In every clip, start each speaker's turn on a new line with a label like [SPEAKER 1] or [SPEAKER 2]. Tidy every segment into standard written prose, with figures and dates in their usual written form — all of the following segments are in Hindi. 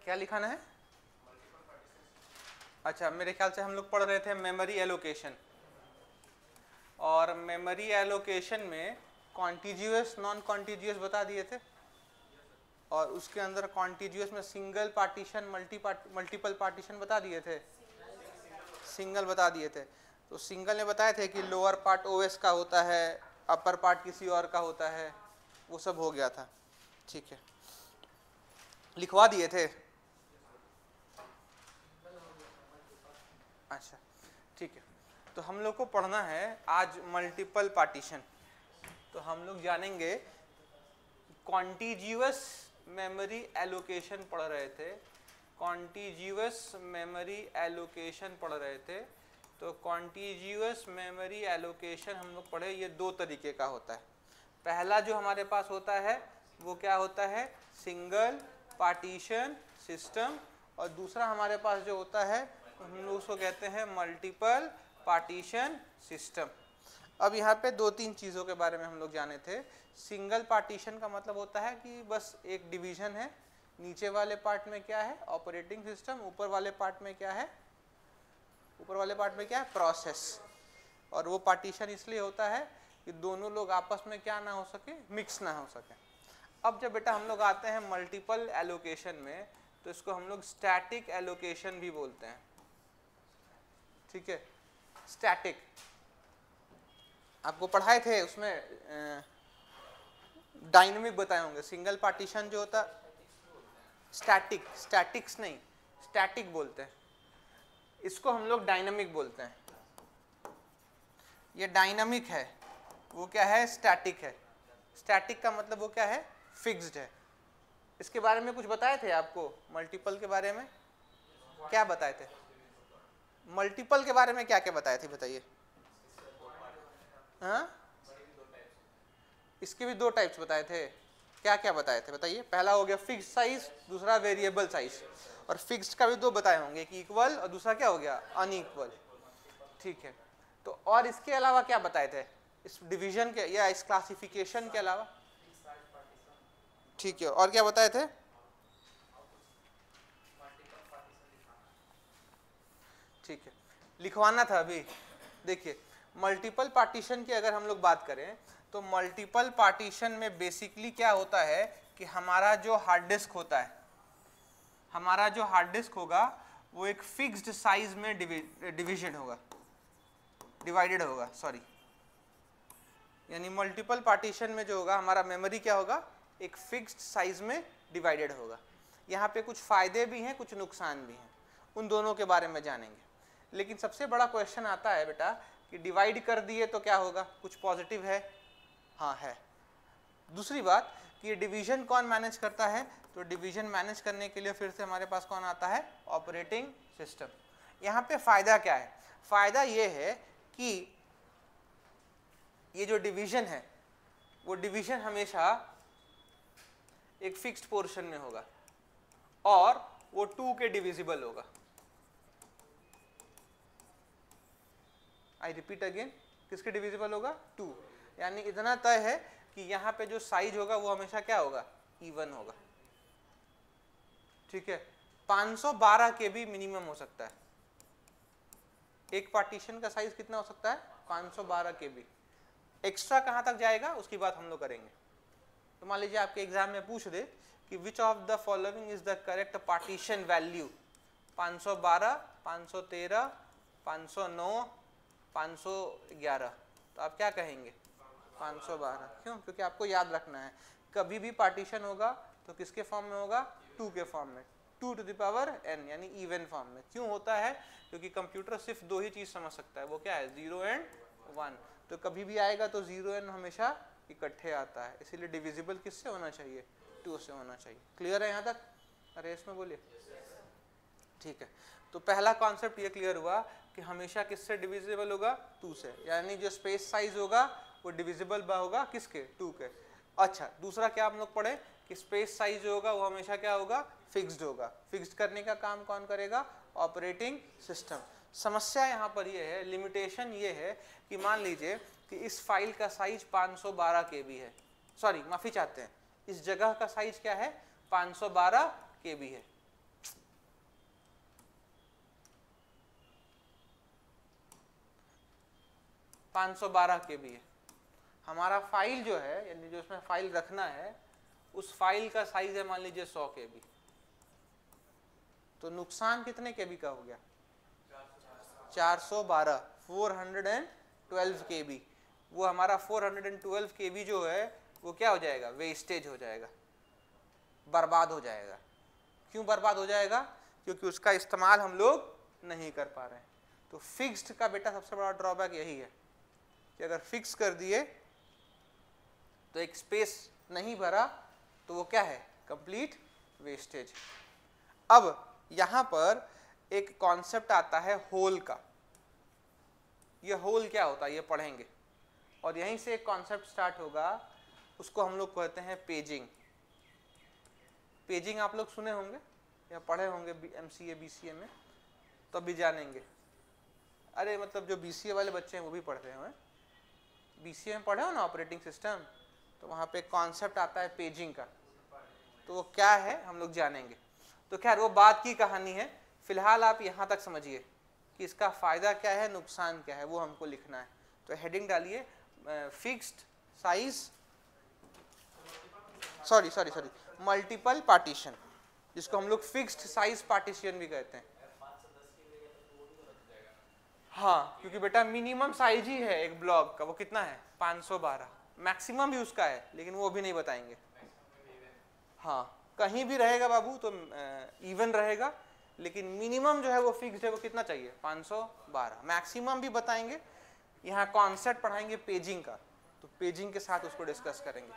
[SPEAKER 1] क्या लिखाना है? अच्छा, मेरे ख्याल से हम लोग पढ़ रहे थे मेमोरी एलोकेशन, और मेमोरी एलोकेशन में कॉन्टिग्यूअस नॉन कॉन्टिग्यूअस बता दिए थे, और उसके अंदर कॉन्टिग्यूअस में सिंगल पार्टीशन मल्टीपल पार्टीशन बता दिए थे, सिंगल बता दिए थे। तो सिंगल में बताए थे कि लोअर पार्ट ओएस का होता है, अपर पार्ट किसी और का होता है, वो सब हो गया था। ठीक है, लिखवा दिए थे। अच्छा ठीक है, तो हम लोग को पढ़ना है आज मल्टीपल पार्टीशन। तो हम लोग जानेंगे कॉन्टिग्यूअस मेमोरी एलोकेशन पढ़ रहे थे, कॉन्टिग्यूअस मेमोरी एलोकेशन पढ़ रहे थे। तो कॉन्टिग्यूअस मेमोरी एलोकेशन हम लोग पढ़े, ये दो तरीके का होता है। पहला जो हमारे पास होता है वो क्या होता है, सिंगल पार्टीशन सिस्टम, और दूसरा हमारे पास जो होता है हम लोग उसको कहते हैं मल्टीपल पार्टीशन सिस्टम। अब यहाँ पे दो तीन चीज़ों के बारे में हम लोग जाने थे। सिंगल पार्टीशन का मतलब होता है कि बस एक डिवीजन है, नीचे वाले पार्ट में क्या है ऑपरेटिंग सिस्टम, ऊपर वाले पार्ट में क्या है, ऊपर वाले पार्ट में क्या है प्रोसेस। और वो पार्टीशन इसलिए होता है कि दोनों लोग आपस में क्या ना हो सके, मिक्स ना हो सके। अब जब बेटा हम लोग आते हैं मल्टीपल एलोकेशन में, तो इसको हम लोग स्टैटिक एलोकेशन भी बोलते हैं। ठीक है, स्टैटिक आपको पढ़ाए थे, उसमें डायनेमिक बताए होंगे। सिंगल पार्टीशन जो होता स्टैटिक, स्टैटिक्स नहीं स्टैटिक बोलते हैं, इसको हम लोग डायनामिक बोलते हैं। ये डायनामिक है, वो क्या है स्टैटिक है। स्टैटिक का मतलब वो क्या है, फिक्स्ड है। इसके बारे में कुछ बताए थे आपको, मल्टीपल के बारे में क्या बताए थे, मल्टीपल के बारे में क्या क्या बताए थे बताइए। हाँ, इसके भी दो टाइप्स बताए थे, क्या क्या बताए थे बताइए। पहला हो गया फिक्स्ड साइज, दूसरा वेरिएबल साइज। और फिक्स्ड का भी दो बताए होंगे, एक इक्वल और दूसरा क्या हो गया अनइक्वल। ठीक है, तो और इसके अलावा क्या बताए थे इस डिवीजन के या इस क्लासिफिकेशन के अलावा? ठीक है, और क्या बताए थे? ठीक है, लिखवाना था अभी। देखिए मल्टीपल पार्टीशन की अगर हम लोग बात करें, तो मल्टीपल पार्टीशन में बेसिकली क्या होता है कि हमारा जो हार्ड डिस्क होता है, हमारा जो हार्ड डिस्क होगा वो एक फिक्स्ड साइज में डिविजन होगा, डिवाइडेड होगा, सॉरी। यानी मल्टीपल पार्टीशन में जो होगा हमारा मेमोरी क्या होगा, एक फिक्स्ड साइज में डिवाइडेड होगा। यहाँ पे कुछ फायदे भी हैं, कुछ नुकसान भी हैं, उन दोनों के बारे में जानेंगे। लेकिन सबसे बड़ा क्वेश्चन आता है बेटा कि डिवाइड कर दिए तो क्या होगा, कुछ पॉजिटिव है? हाँ है। दूसरी बात कि ये डिवीजन कौन मैनेज करता है, तो डिवीजन मैनेज करने के लिए फिर से हमारे पास कौन आता है, ऑपरेटिंग सिस्टम। यहाँ पे फायदा क्या है, फायदा ये है कि ये जो डिवीजन है वो डिवीजन हमेशा एक फिक्स्ड पोर्शन में होगा और वो 2 के डिविजिबल होगा। आई रिपीट अगेन, किसके डिविजिबल होगा, 2। यानी इतना तय है कि यहाँ पे जो साइज होगा वो हमेशा क्या होगा, इवन होगा। ठीक है, 512 के भी मिनिमम हो सकता है। एक पार्टीशन का साइज कितना हो सकता है, 512 के बी। एक्स्ट्रा कहाँ तक जाएगा उसकी बात हम लोग करेंगे। तो मान लीजिए आपके एग्जाम में पूछ दे कि which of the following is the correct partition value, 512, 513, 509, 511, तो आप क्या कहेंगे, 512। क्यों? क्योंकि आपको याद रखना है कभी भी पार्टीशन होगा तो किसके फॉर्म में होगा, 2 के फॉर्म में, 2 टू द पावर n, यानी इवन फॉर्म में। क्यों होता है, क्योंकि कंप्यूटर सिर्फ दो ही चीज समझ सकता है, वो क्या है, 0 एंड 1। तो कभी भी आएगा तो 0 एंड हमेशा इकट्ठे आता है, इसीलिए डिविजिबल किससे होना चाहिए, 2 से होना चाहिए। क्लियर है यहाँ तक? अरे इसमें बोलिए। ठीक है, तो पहला कॉन्सेप्ट ये क्लियर हुआ कि हमेशा किससे डिविजिबल होगा, 2 से। यानी जो स्पेस साइज होगा वो डिविजिबल होगा किसके, 2 के। अच्छा, दूसरा क्या हम लोग पढ़े कि स्पेस साइज जो होगा वो हमेशा क्या होगा, फिक्स्ड होगा। फिक्स्ड करने का काम कौन करेगा, ऑपरेटिंग सिस्टम। समस्या यहाँ पर ये है, लिमिटेशन ये है कि मान लीजिए कि इस फाइल का साइज 512 KB है, सॉरी माफी चाहते हैं, इस जगह का साइज क्या है, 512 KB है। 512 KB है। हमारा फाइल जो है, यानी जो उसमें फाइल रखना है, उस फाइल का साइज है मान लीजिए 100 KB। तो नुकसान कितने KB का हो गया? 412, 412 KB। वो हमारा 412 KB जो है वो क्या हो जाएगा? वेस्टेज हो जाएगा, बर्बाद हो जाएगा। क्यों बर्बाद हो जाएगा? क्योंकि उसका इस्तेमाल हम लोग नहीं कर पा रहे हैं। तो फिक्स्ड का बेटा सबसे बड़ा ड्रॉबैक यही है कि अगर फिक्स कर दिए तो एक स्पेस नहीं भरा तो वो क्या है? Complete wastage. अब यहां पर एक कॉन्सेप्ट आता है होल का। ये होल क्या होता है ये पढ़ेंगे, और यहीं से एक कॉन्सेप्ट स्टार्ट होगा, उसको हम लोग कहते हैं पेजिंग। पेजिंग आप लोग सुने होंगे या पढ़े होंगे MCA BCA में, तो भी जानेंगे। अरे मतलब जो BCA वाले बच्चे हैं वो भी पढ़ते हैं। BCA में पढ़े हो ना ऑपरेटिंग सिस्टम, तो वहाँ पे कॉन्सेप्ट आता है पेजिंग का, तो वो क्या है हम लोग जानेंगे। तो खैर वो बात की कहानी है, फिलहाल आप यहाँ तक समझिए कि इसका फ़ायदा क्या है, नुकसान क्या है, वो हमको लिखना है। तो हेडिंग डालिए fixed size, sorry multiple partition, जिसको हम लोग फिक्स्ड साइज पार्टीशन भी कहते हैं। हाँ, क्योंकि बेटा मिनिमम साइज ही है एक ब्लॉक का, वो कितना है? 512। मैक्सिमम भी उसका है लेकिन वो भी नहीं बताएंगे। हाँ, कहीं भी रहेगा बाबू तो इवन रहेगा, लेकिन मिनिमम जो है वो फिक्स्ड है, वो कितना चाहिए? 512। मैक्सिमम भी बताएंगे। यहाँ कॉन्सेप्ट पढ़ाएंगे पेजिंग का, तो पेजिंग के साथ उसको डिस्कस करेंगे।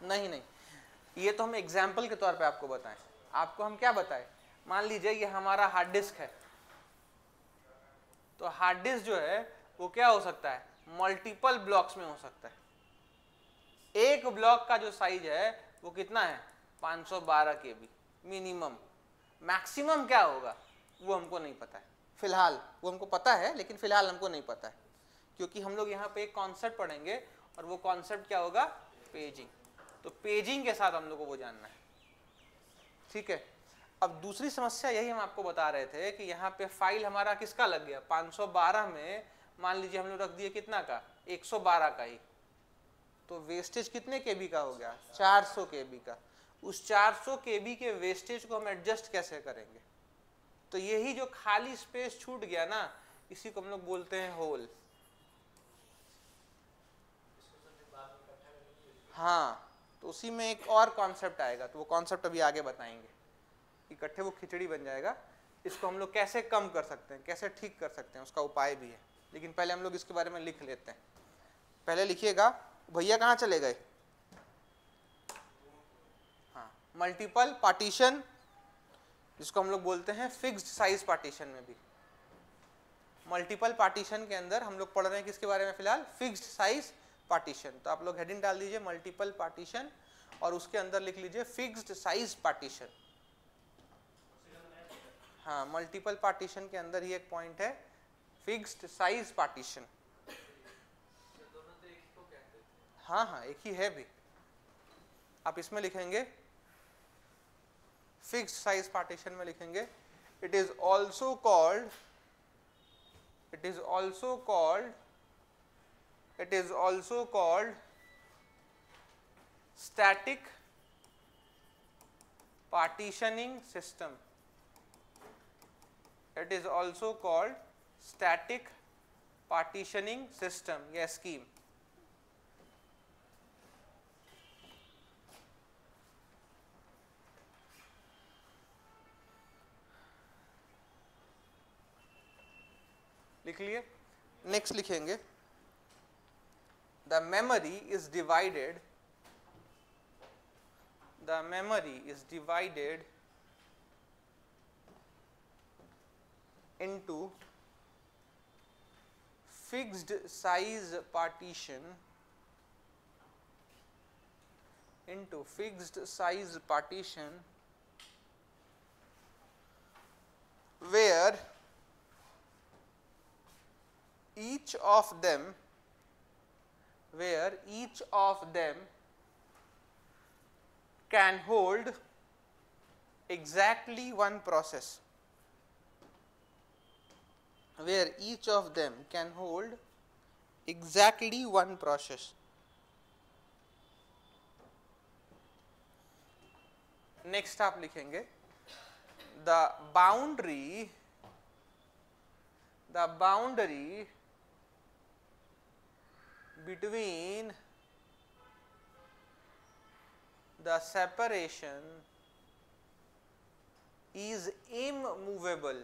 [SPEAKER 1] नहीं, ये तो हम एग्जाम्पल के तौर पे आपको बताएं। आपको हम क्या बताएं? मान लीजिए ये हमारा हार्ड डिस्क है, तो हार्ड डिस्क जो है वो क्या हो सकता है? मल्टीपल ब्लॉक्स में हो सकता है। एक ब्लॉक का जो साइज है वो कितना है? 512 KB मिनिमम। मैक्सिमम क्या होगा वो हमको नहीं पता है फिलहाल, वो हमको पता है लेकिन फिलहाल हमको नहीं पता है, क्योंकि हम लोग यहाँ पे एक कॉन्सेप्ट पढ़ेंगे, और वो कॉन्सेप्ट क्या होगा? पेजिंग। तो पेजिंग के साथ हम लोग को वो जानना है, ठीक है। अब दूसरी समस्या यही हम आपको बता रहे थे कि यहाँ पे फाइल हमारा किसका लग गया? 512 में मान लीजिए हम लोग रख दिए कितना का? 112 का ही, तो वेस्टेज कितने KB का हो गया? 400 KB का। उस 400 KB के वेस्टेज को हम एडजस्ट कैसे करेंगे? तो यही जो खाली स्पेस छूट गया ना, इसी को हम लोग बोलते हैं होल। हाँ, तो उसी में एक और कॉन्सेप्ट आएगा, तो वो कॉन्सेप्ट अभी आगे बताएंगे। इकट्ठे वो खिचड़ी बन जाएगा। इसको हम लोग कैसे कम कर सकते हैं, कैसे ठीक कर सकते हैं, उसका उपाय भी है, लेकिन पहले हम लोग इसके बारे में लिख लेते हैं। पहले लिखिएगा। भैया कहाँ चले गए? हाँ, मल्टीपल पार्टीशन, जिसको हम लोग बोलते हैं फिक्स्ड साइज पार्टीशन में भी। मल्टीपल पार्टीशन के अंदर हम लोग पढ़ रहे हैं किसके बारे में फिलहाल? Fixed size partition. तो आप लोग हेडिंग डाल दीजिए मल्टीपल पार्टीशन, और उसके अंदर लिख लीजिए फिक्स्ड साइज पार्टीशन। हाँ, मल्टीपल पार्टीशन के अंदर ही एक पॉइंट है फिक्स्ड साइज पार्टीशन। हाँ, एक ही है भी। आप इसमें लिखेंगे फिक्स्ड साइज पार्टीशन में लिखेंगे it is also called static partitioning system. It is also called static partitioning system या scheme. लिख लिए। नेक्स्ट लिखेंगे the memory is divided into fixed size partition where each of them can hold exactly one process. where each of them can hold exactly one process. Next आप लिखेंगे the boundary between the separation is immovable.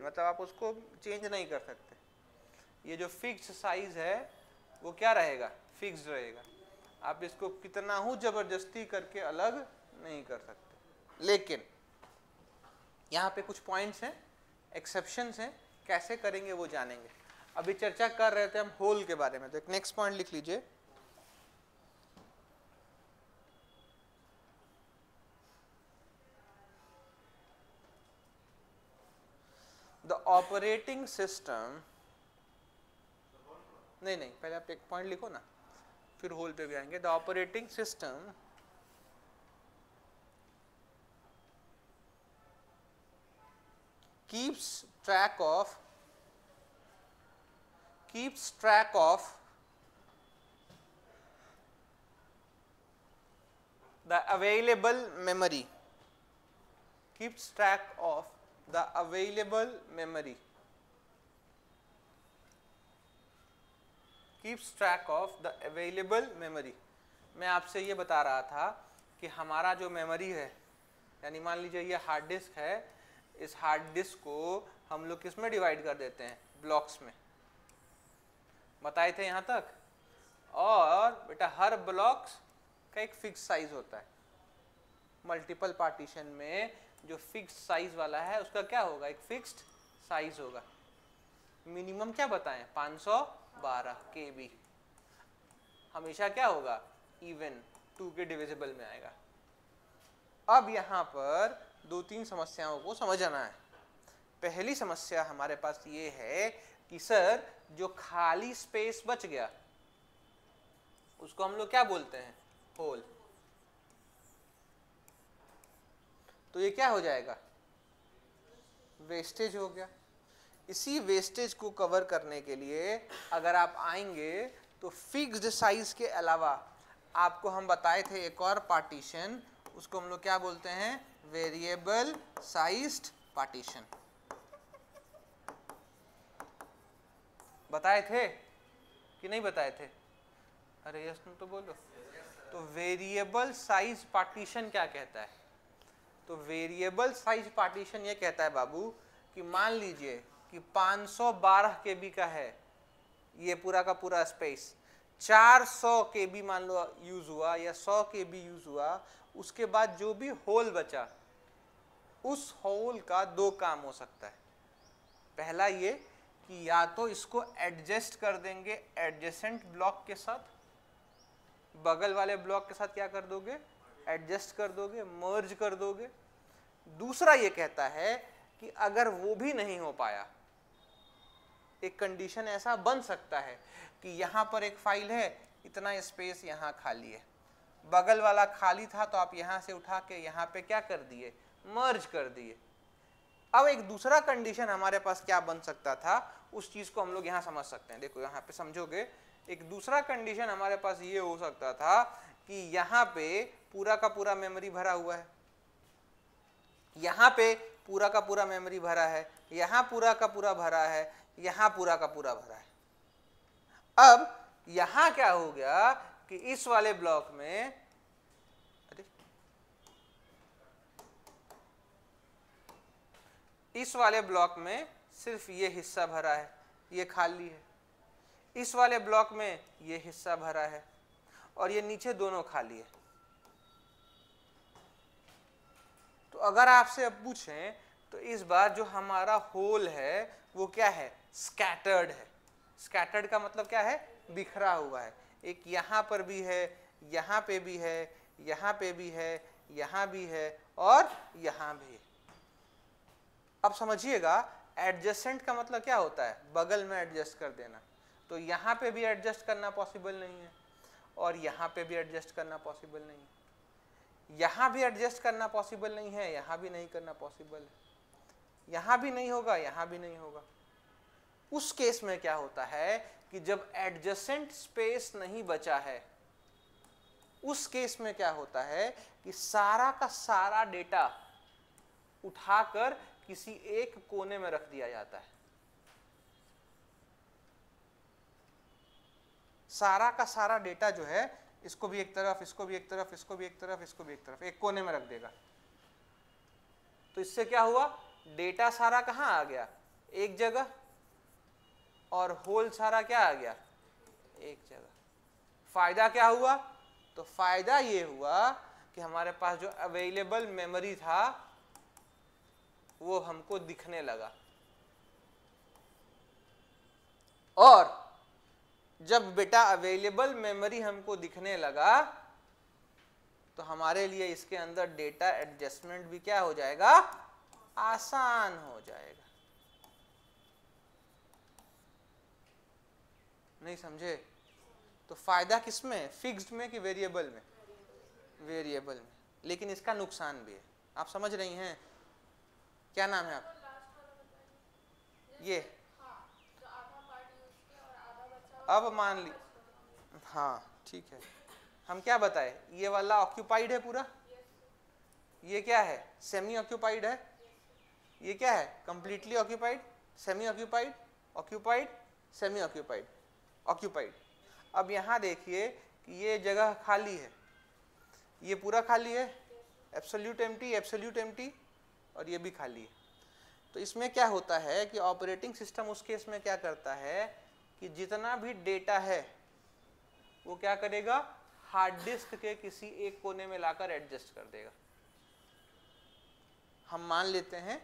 [SPEAKER 1] मतलब आप उसको चेंज नहीं कर सकते। ये जो फिक्स साइज है वो क्या रहेगा, फिक्स्ड रहेगा। आप इसको कितना हो जबरदस्ती करके अलग नहीं कर सकते। लेकिन यहाँ पे कुछ पॉइंट्स हैं, एक्सेप्शंस हैं, कैसे करेंगे वो जानेंगे। अभी चर्चा कर रहे थे हम होल के बारे में, तो एक नेक्स्ट पॉइंट लिख लीजिए। द ऑपरेटिंग सिस्टम, नहीं पहले आप एक पॉइंट लिखो ना, फिर होल पे भी आएंगे। The operating system keeps track of the available memory. Keeps track of the available memory. Keeps track of the available memory. मैं आपसे ये बता रहा था कि हमारा जो मेमोरी है, यानी मान लीजिए ये हार्ड डिस्क है, इस हार्ड डिस्क को हम लोग किस में डिवाइड कर देते हैं, ब्लॉक्स में, बताए थे यहाँ तक। और बेटा हर ब्लॉक्स का एक फिक्स साइज होता है। मल्टीपल पार्टीशन में जो फिक्स साइज वाला है उसका क्या होगा, एक फिक्स्ड साइज होगा। मिनिमम क्या बताएं, 512 KB। हमेशा क्या होगा, इवन 2 के डिविजिबल में आएगा। अब यहाँ पर 2-3 समस्याओं को समझना है। पहली समस्या हमारे पास ये है कि सर जो खाली स्पेस बच गया उसको हम लोग क्या बोलते हैं, होल। तो ये क्या हो जाएगा, वेस्टेज हो गया। इसी वेस्टेज को कवर करने के लिए अगर आप आएंगे तो फिक्स्ड साइज के अलावा आपको हम बताए थे एक और पार्टीशन, उसको हम लोग क्या बोलते हैं, वेरिएबल साइज्ड पार्टीशन। बताए थे कि नहीं बताए थे, अरे यस तो बोलो। तो वेरिएबल साइज पार्टीशन क्या कहता है, तो वेरिएबल साइज पार्टीशन ये कहता है बाबू कि मान लीजिए कि 512 KB का है ये पूरा का पूरा स्पेस, 400 KB मान लो यूज हुआ या 100 KB यूज हुआ, उसके बाद जो भी होल बचा उस होल का 2 काम हो सकता है। पहला ये कि या तो इसको एडजस्ट कर देंगे एडजेसेंट ब्लॉक के साथ, बगल वाले ब्लॉक के साथ क्या कर दोगे, एडजस्ट कर दोगे, मर्ज कर दोगे। दूसरा ये कहता है कि अगर वो भी नहीं हो पाया, एक कंडीशन ऐसा बन सकता है कि यहाँ पर एक फाइल है, इतना स्पेस यहाँ खाली है, बगल वाला खाली था तो आप यहाँ से उठा के यहाँ पे क्या कर दिए, मर्ज कर दिए। अब एक दूसरा कंडीशन हमारे पास क्या बन सकता था, उस चीज को हम लोग यहाँ समझ सकते हैं। देखो यहाँ पे समझोगे, एक दूसरा कंडीशन हमारे पास ये हो सकता था कि यहाँ पे पूरा का पूरा मेमोरी भरा हुआ है, यहाँ पे पूरा का पूरा मेमोरी भरा है, यहाँ पूरा का पूरा भरा है, यहाँ पूरा का पूरा भरा है। अब यहाँ क्या हो गया कि इस वाले ब्लॉक में, अरे इस वाले ब्लॉक में सिर्फ ये हिस्सा भरा है, ये खाली है। इस वाले ब्लॉक में ये हिस्सा भरा है और ये नीचे दोनों खाली है। तो अगर आपसे अब पूछें तो इस बार जो हमारा होल है वो क्या है, स्कैटर्ड है। स्कैटर्ड का मतलब क्या है, बिखरा हुआ है। एक यहाँ पर भी है, यहाँ पे भी है, यहाँ पे भी है, यहाँ भी है और यहाँ भी है। अब समझिएगा, एडजेसेंट का मतलब क्या होता है, बगल में एडजस्ट कर देना। तो तो यहाँ पे भी एडजस्ट करना पॉसिबल नहीं है और यहाँ पे भी एडजस्ट करना पॉसिबल नहीं है, यहाँ भी एडजस्ट करना पॉसिबल नहीं है, यहाँ भी नहीं करना पॉसिबल है, यहाँ भी नहीं होगा, यहाँ भी नहीं होगा। उस केस में क्या होता है कि जब एडजेसेंट स्पेस नहीं बचा है, उस केस में क्या होता है कि सारा का सारा डेटा उठाकर किसी एक कोने में रख दिया जाता है। सारा का सारा डेटा जो है, इसको भी एक तरफ, इसको भी एक तरफ, इसको भी एक तरफ, इसको भी एक तरफ, एक कोने में रख देगा। तो इससे क्या हुआ, डेटा सारा कहाँ आ गया, एक जगह, और होल सारा क्या आ गया, एक जगह। फायदा क्या हुआ, तो फायदा ये हुआ कि हमारे पास जो अवेलेबल मेमोरी था वो हमको दिखने लगा, और जब बेटा अवेलेबल मेमोरी हमको दिखने लगा तो हमारे लिए इसके अंदर डेटा एडजस्टमेंट भी क्या हो जाएगा, आसान हो जाएगा। नहीं समझे? तो फायदा किसमें, फिक्स्ड में कि वेरिएबल में? वेरिएबल में। लेकिन इसका नुकसान भी है, आप समझ रही हैं? क्या नाम है आप? ये अब मान ली, हाँ ठीक है, हम क्या बताए, ये वाला ऑक्यूपाइड है पूरा, ये क्या है, सेमी ऑक्यूपाइड है, ये क्या है, completely occupied, semi occupied, occupied, semi occupied, occupied. अब यहाँ देखिए कि ये जगह खाली है, ये पूरा खाली है, एब्सोल्यूट एम्प्टी, एब्सोल्यूट एम्प्टी, और ये भी खाली है। तो इसमें क्या होता है कि ऑपरेटिंग सिस्टम उस केस में क्या करता है कि जितना भी डेटा है वो क्या करेगा, हार्ड डिस्क के किसी एक कोने में लाकर एडजस्ट कर देगा। हम मान लेते हैं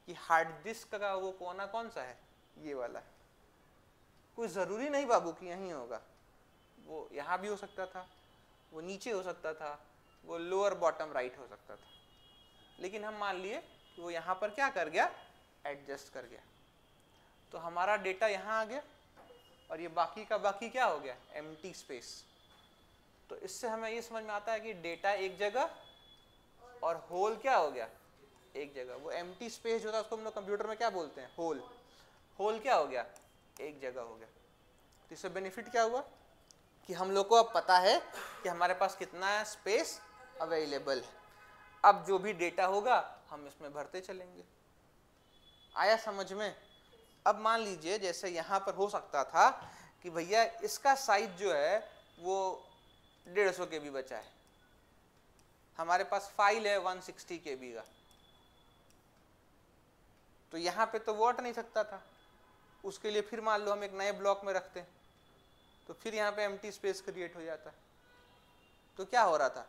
[SPEAKER 1] कि हार्ड डिस्क का वो कोना कौन सा है, ये वाला है। कोई ज़रूरी नहीं बाबू कि यहीं होगा, वो यहाँ भी हो सकता था, वो नीचे हो सकता था, वो लोअर बॉटम राइट हो सकता था, लेकिन हम मान लिए कि वो यहाँ पर क्या कर गया, एडजस्ट कर गया। तो हमारा डेटा यहाँ आ गया और ये बाकी का बाकी क्या हो गया, एम्प्टी स्पेस। तो इससे हमें ये समझ में आता है कि डेटा एक जगह और होल क्या हो गया, एक जगह। वो एम्प्टी स्पेस जो था उसको हम लोग कंप्यूटर में क्या बोलते हैं, होल। होल क्या हो गया, एक जगह हो गया। तो इससे बेनिफिट क्या हुआ कि हम लोग को अब पता है कि हमारे पास कितना स्पेस अवेलेबल है। अब जो भी डेटा होगा हम इसमें भरते चलेंगे। आया समझ में? अब मान लीजिए जैसे यहाँ पर हो सकता था कि भैया इसका साइज जो है वो 150 KB बचा है, हमारे पास फाइल है 160 KB का, तो यहाँ पे तो वो हट नहीं सकता था। उसके लिए फिर मान लो हम एक नए ब्लॉक में रखते हैं, तो फिर यहाँ पे एम्प्टी स्पेस क्रिएट हो जाता है। तो क्या हो रहा था,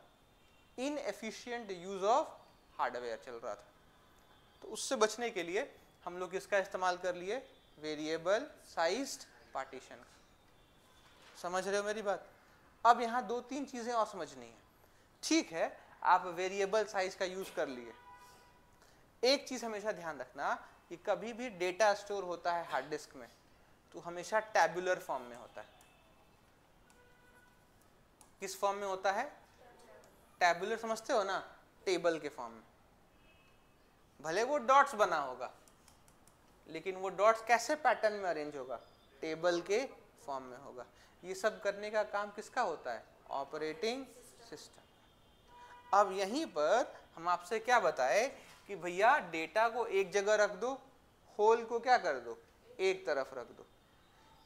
[SPEAKER 1] इनएफिशिएंट यूज ऑफ हार्डवेयर चल रहा था। तो उससे बचने के लिए हम लोग इसका इस्तेमाल कर लिए, वेरिएबल साइज्ड पार्टीशन। समझ रहे हो मेरी बात? अब यहाँ दो तीन चीजें और समझनी है। ठीक है, आप वेरिएबल साइज का यूज कर लिए। एक चीज हमेशा ध्यान रखना कि कभी भी डेटा स्टोर होता है हार्ड डिस्क में तो हमेशा टैबुलर फॉर्म में होता है। किस फॉर्म में होता है? टैबुलर समझते हो ना, टेबल के फॉर्म में। भले वो डॉट्स बना होगा लेकिन वो डॉट्स कैसे पैटर्न में अरेंज होगा, टेबल के फॉर्म में होगा। ये सब करने का काम किसका होता है? Operating system. अब यहीं पर हम आपसे क्या बताए कि भैया डेटा को एक जगह रख दो, होल को क्या कर दो, एक तरफ रख दो।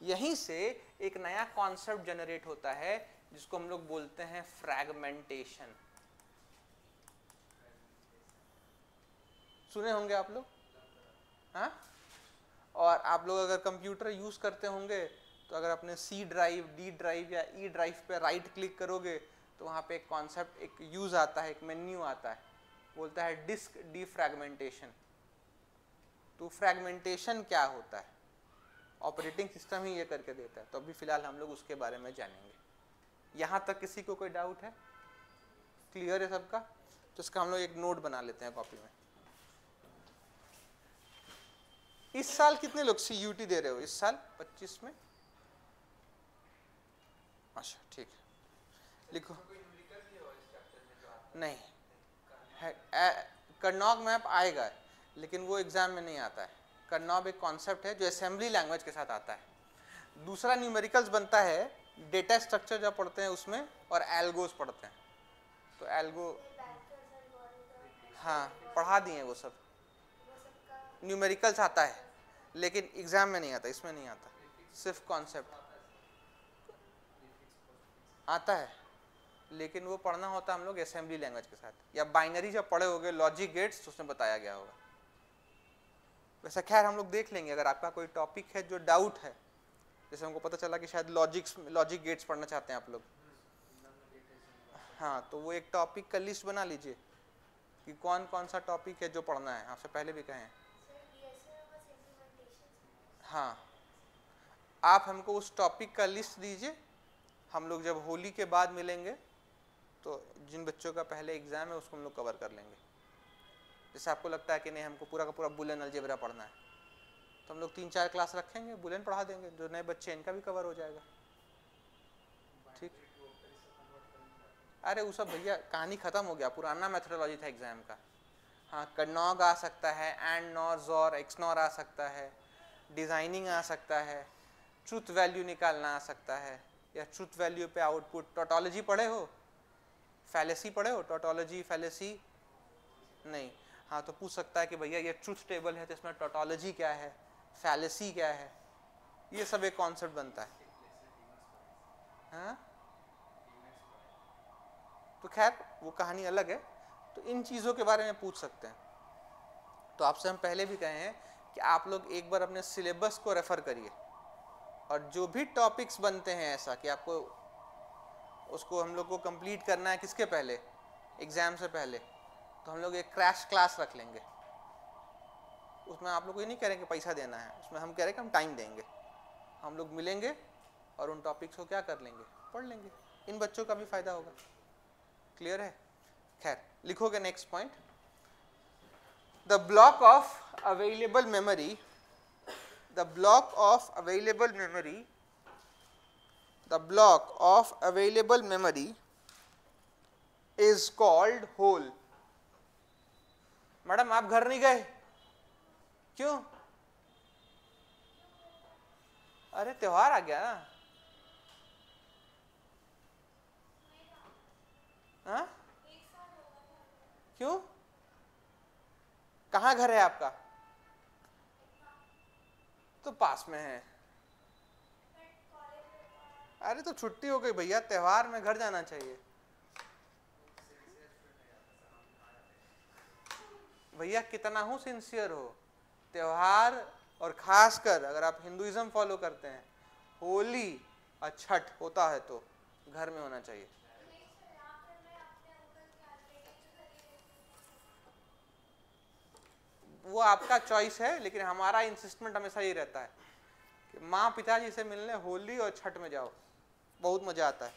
[SPEAKER 1] यहीं से एक नया कॉन्सेप्ट जनरेट होता है जिसको हम लोग बोलते हैं फ्रैगमेंटेशन। सुने होंगे आप लोग, हाँ? और आप लोग अगर कंप्यूटर यूज करते होंगे तो अगर अपने सी ड्राइव, डी ड्राइव या ई ड्राइव पे राइट क्लिक करोगे तो वहाँ पे एक कॉन्सेप्ट, एक यूज आता है, एक मेन्यू आता है, बोलता है डिस्क डीफ्रैगमेंटेशन। तो फ्रैगमेंटेशन क्या होता है? ऑपरेटिंग सिस्टम ही ये करके देता है। तो अभी फिलहाल हम लोग उसके बारे में जानेंगे। यहाँ तक किसी को कोई डाउट है? क्लियर है सबका? तो इसका हम लोग एक नोट बना लेते हैं कॉपी में। इस साल कितने लोग CUT दे रहे हो? इस साल 25 में अच्छा ठीक है, लिखो। नहीं है, कर्नौग मैप आएगा लेकिन वो एग्जाम में नहीं आता है। कर्नौग एक कॉन्सेप्ट है जो असेंबली लैंग्वेज के साथ आता है। दूसरा न्यूमेरिकल्स बनता है डेटा स्ट्रक्चर जब पढ़ते हैं उसमें, और एल्गोस पढ़ते हैं। तो एल्गो, हाँ पढ़ा दिए वो सब। न्यूमेरिकल्स आता है लेकिन एग्जाम में नहीं आता, इसमें नहीं आता, सिर्फ कॉन्सेप्ट आता है लेकिन वो पढ़ना होता है हम लोग असेंबली लैंग्वेज के साथ, या बाइनरी जब पढ़े होगे लॉजिक गेट्स तो उसमें बताया गया होगा। वैसे खैर हम लोग देख लेंगे, अगर आपका कोई टॉपिक है जो डाउट है, जैसे हमको पता चला कि शायद लॉजिक गेट्स पढ़ना चाहते हैं आप लोग, हाँ तो वो एक टॉपिक का लिस्ट बना लीजिए कि कौन कौन सा टॉपिक है जो पढ़ना है। आपसे पहले भी कहें, हाँ आप हमको उस टॉपिक का लिस्ट दीजिए, हम लोग जब होली के बाद मिलेंगे तो जिन बच्चों का पहले एग्जाम है उसको हम लोग कवर कर लेंगे। जैसे आपको लगता है कि नहीं हमको पूरा का पूरा बुलियन अलजेब्रा पढ़ना है, तो हम लोग 3-4 क्लास रखेंगे, बुलियन पढ़ा देंगे, जो नए बच्चे इनका भी कवर हो जाएगा। ठीक, अरे वो सब भैया कहानी खत्म हो गया, पुराना मेथोडोलॉजी था एग्जाम का। हाँ कर्नौग आ सकता है, एंड नॉर जॉर एक्सनॉर आ सकता है, डिजाइनिंग आ सकता है, ट्रूथ वैल्यू निकालना आ सकता है, या ट्रूथ वैल्यू पे आउटपुट। टोटोलॉजी पढ़े हो, फैलेसी पढ़े हो, टोटोलॉजी फैलेसी नहीं, हाँ तो पूछ सकता है कि भैया ये ट्रूथ टेबल है तो इसमें टोटोलॉजी क्या है, फैलेसी क्या है, ये सब एक कॉन्सेप्ट बनता है। हाँ तो खैर वो कहानी अलग है, तो इन चीज़ों के बारे में पूछ सकते हैं। तो आपसे हम पहले भी कहे हैं कि आप लोग एक बार अपने सिलेबस को रेफर करिए, और जो भी टॉपिक्स बनते हैं ऐसा कि आपको उसको हम लोग को कंप्लीट करना है किसके पहले, एग्जाम से पहले, तो हम लोग एक क्रैश क्लास रख लेंगे। उसमें आप लोग को ये नहीं कह रहे कि पैसा देना है, उसमें हम कह रहे हैं कि हम टाइम देंगे, हम लोग मिलेंगे और उन टॉपिक्स को क्या कर लेंगे, पढ़ लेंगे, इन बच्चों का भी फायदा होगा। क्लियर है? खैर लिखोगे next point, the block of available memory, the block of available memory, the block of available memory is called hole. Madam आप घर नहीं गए क्यों? अरे त्योहार आ गया ना। हाँ क्यों, कहाँ घर है आपका? तो पास में है। अरे तो छुट्टी हो गई भैया, त्योहार में घर जाना चाहिए भैया, कितना हूँ सिंसियर हो। त्योहार, और खासकर अगर आप हिंदुइज्म फॉलो करते हैं, होली और छठ होता है तो घर में होना चाहिए। वो आपका चॉइस है, लेकिन हमारा इंसिस्टमेंट हमेशा ये रहता है कि माँ पिताजी से मिलने होली और छठ में जाओ, बहुत मजा आता है।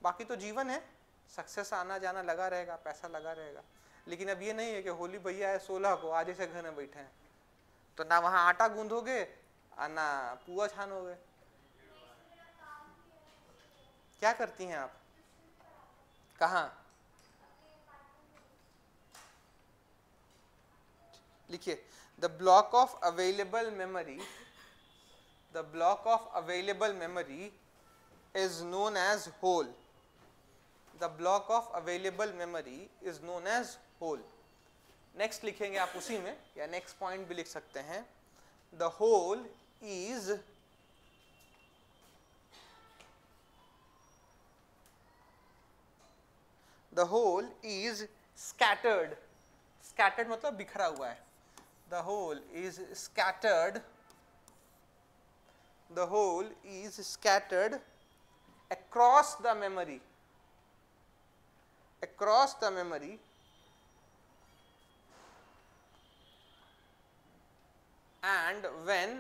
[SPEAKER 1] बाकी तो जीवन है, सक्सेस आना जाना लगा रहेगा, पैसा लगा रहेगा, लेकिन अब ये नहीं है कि होली भैया है 16 को, आज से घर में बैठे हैं तो ना वहाँ आटा गूंदोगे और ना पुआ छानोगे। क्या करती हैं आप? कहाँ? लिखिए, the block of available memory, the block of available memory is known as whole. The block of available memory is known as whole. Next लिखेंगे आप उसी में, या next point भी लिख सकते हैं, the whole is scattered. Scattered मतलब बिखरा हुआ है। The whole is scattered. The whole is scattered across the memory, across the memory, and when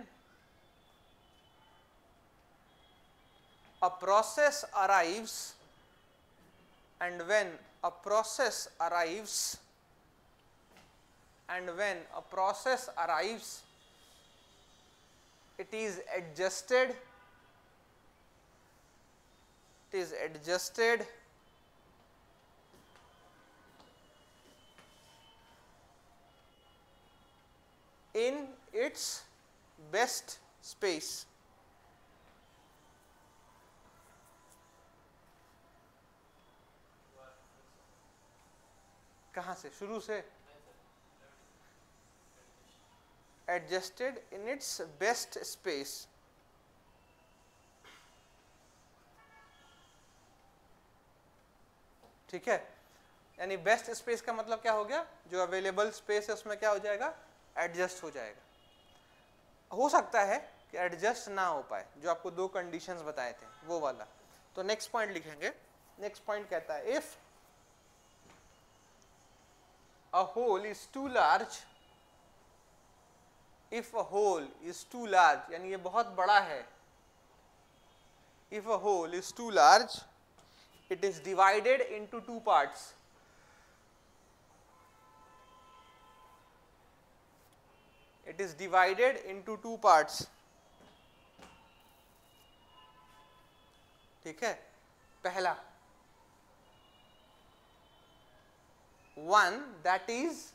[SPEAKER 1] a process arrives, and when a process arrives, and when a process arrives, it is adjusted, it is adjusted in its best space. कहाँ से शुरू से? adjusted in its best space. ठीक है, यानी बेस्ट स्पेस का मतलब क्या हो गया, जो अवेलेबल स्पेस है उसमें क्या हो जाएगा, एडजस्ट हो जाएगा। हो सकता है कि एडजस्ट ना हो पाए, जो आपको दो कंडीशंस बताए थे वो वाला। तो नेक्स्ट पॉइंट लिखेंगे। नेक्स्ट पॉइंट कहता है if a hole is too large, if a hole is too large यानी ये बहुत बड़ा है, if a hole is too large it is divided into two parts. It is divided into two parts. ठीक है, पहला one that is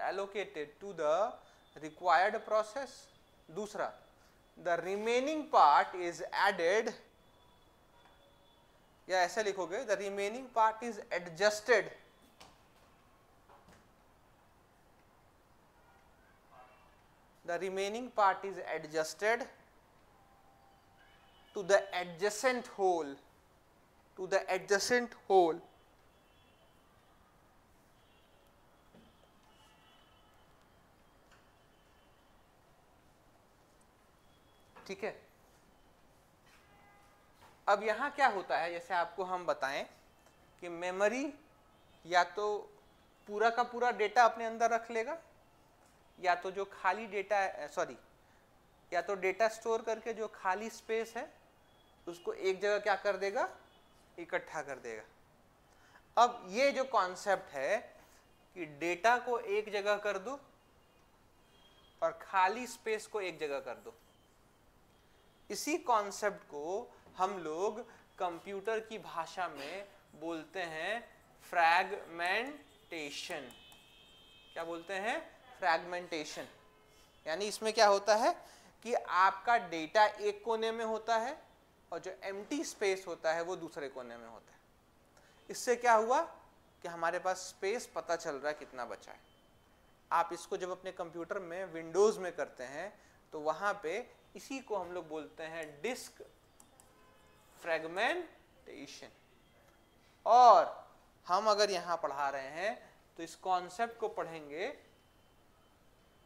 [SPEAKER 1] allocated to the required process, दूसरा the remaining part is added, या ऐसे लिखोगे the remaining part is adjusted to the adjacent hole, ठीक है। अब यहां क्या होता है, जैसे आपको हम बताएं कि मेमोरी या तो पूरा का पूरा डेटा अपने अंदर रख लेगा, या तो जो खाली डेटा या तो डेटा स्टोर करके जो खाली स्पेस है उसको एक जगह क्या कर देगा, इकट्ठा कर देगा। अब ये जो कॉन्सेप्ट है कि डेटा को एक जगह कर दो और खाली स्पेस को एक जगह कर दो, इसी कॉन्सेप्ट को हम लोग कंप्यूटर की भाषा में बोलते हैं फ्रैगमेंटेशन। क्या बोलते हैं, फ्रैगमेंटेशन। यानी इसमें क्या होता है कि आपका डेटा एक कोने में होता है और जो एम्प्टी स्पेस होता है वो दूसरे कोने में होता है। इससे क्या हुआ कि हमारे पास स्पेस पता चल रहा है कितना बचा है। आप इसको जब अपने कंप्यूटर में विंडोज में करते हैं तो वहां पे इसी को हम लोग बोलते हैं डिस्क फ्रैगमेंटेशन। और हम अगर यहाँ पढ़ा रहे हैं तो इस कॉन्सेप्ट को पढ़ेंगे,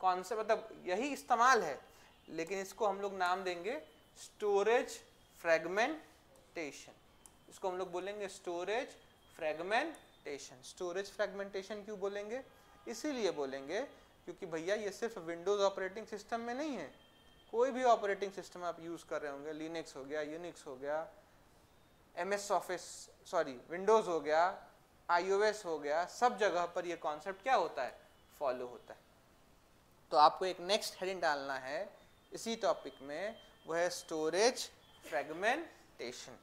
[SPEAKER 1] कॉन्सेप्ट मतलब यही इस्तेमाल है, लेकिन इसको हम लोग नाम देंगे स्टोरेज फ्रैगमेंटेशन। इसको हम लोग बोलेंगे स्टोरेज फ्रैगमेंटेशन। स्टोरेज फ्रैगमेंटेशन क्यों बोलेंगे, इसीलिए बोलेंगे क्योंकि भैया ये सिर्फ विंडोज ऑपरेटिंग सिस्टम में नहीं है, कोई भी ऑपरेटिंग सिस्टम आप यूज कर रहे होंगे, लिनक्स हो गया, यूनिक्स हो गया, MS ऑफिस विंडोज हो गया, iOS हो गया, सब जगह पर ये कॉन्सेप्ट क्या होता है, फॉलो होता है। तो आपको एक नेक्स्ट हेडिंग डालना है इसी टॉपिक में, वो है स्टोरेज फ्रैगमेंटेशन।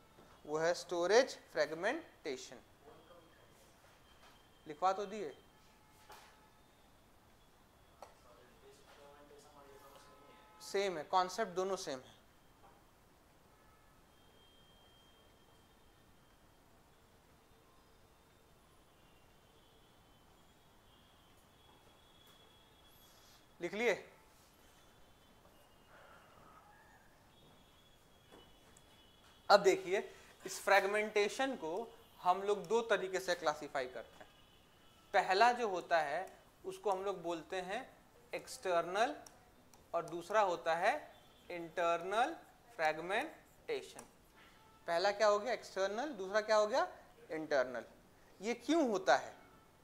[SPEAKER 1] वो है स्टोरेज फ्रैगमेंटेशन। लिखवा तो दिए। सेम है, कॉन्सेप्ट दोनों सेम है। लिख लिए। अब देखिए इस फ्रैगमेंटेशन को हम लोग दो तरीके से क्लासिफाई करते हैं। पहला जो होता है उसको हम लोग बोलते हैं एक्सटर्नल और दूसरा होता है इंटरनल फ्रैगमेंटेशन। पहला क्या हो गया एक्सटर्नल, दूसरा क्या हो गया इंटरनल। ये क्यों होता है,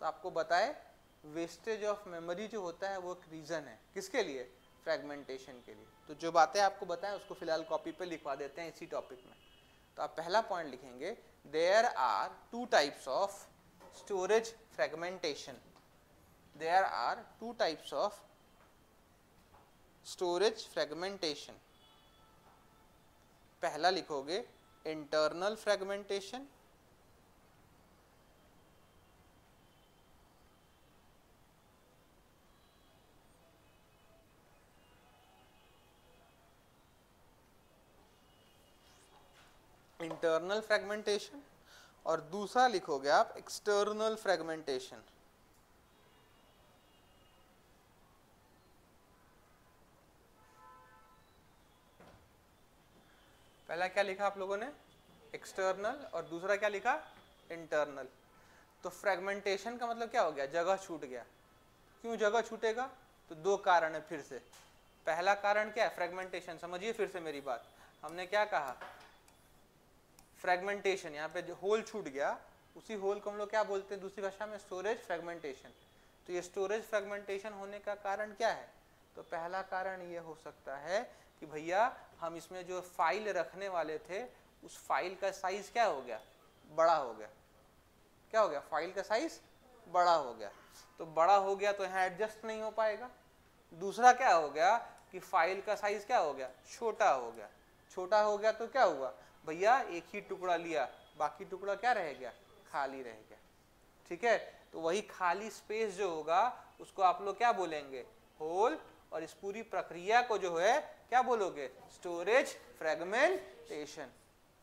[SPEAKER 1] तो आपको बताए वेस्टेज ऑफ मेमोरी जो होता है वो एक रीज़न है, किसके लिए? फ्रेगमेंटेशन के लिए। तो जो बातें आपको बताएं उसको फिलहाल कॉपी पे लिखवा देते हैं इसी टॉपिक में। तो आप पहला पॉइंट लिखेंगे, there are two types of storage fragmentation. There are two types of storage fragmentation. पहला लिखोगे इंटरनल फ्रेगमेंटेशन, इंटरनल फ्रेगमेंटेशन, और दूसरा लिखोगे आप एक्सटर्नल फ्रेगमेंटेशन। पहला क्या लिखा आप लोगों ने? एक्सटर्नल, और दूसरा क्या लिखा? इंटरनल। तो फ्रेगमेंटेशन का मतलब क्या हो गया? जगह छूट गया। क्यों जगह छूटेगा? तो दो कारण है फिर से। पहला कारण क्या है? फ्रेगमेंटेशन। समझिए फिर से मेरी बात, हमने क्या कहा? फ्रेगमेंटेशन, यहाँ पे जो होल छूट गया उसी होल को हम लोग क्या बोलते हैं दूसरी भाषा में? Storage fragmentation. तो ये स्टोरेज फ्रेगमेंटेशन होने का कारण क्या है? तो पहला कारण ये हो सकता है कि भैया हम इसमें जो फाइल रखने वाले थे उस फाइल का साइज क्या हो गया? बड़ा हो गया। क्या हो गया? फाइल का साइज बड़ा हो गया। तो बड़ा हो गया तो यहाँ एडजस्ट नहीं हो पाएगा। दूसरा क्या हो गया कि फाइल का साइज क्या हो गया? छोटा हो गया। छोटा हो गया तो क्या हुआ भैया? एक ही टुकड़ा लिया, बाकी टुकड़ा क्या रह गया? खाली रह गया। ठीक है, तो वही खाली स्पेस जो होगा उसको आप लोग क्या बोलेंगे? होल। और इस पूरी प्रक्रिया को जो है क्या बोलोगे? Storage fragmentation.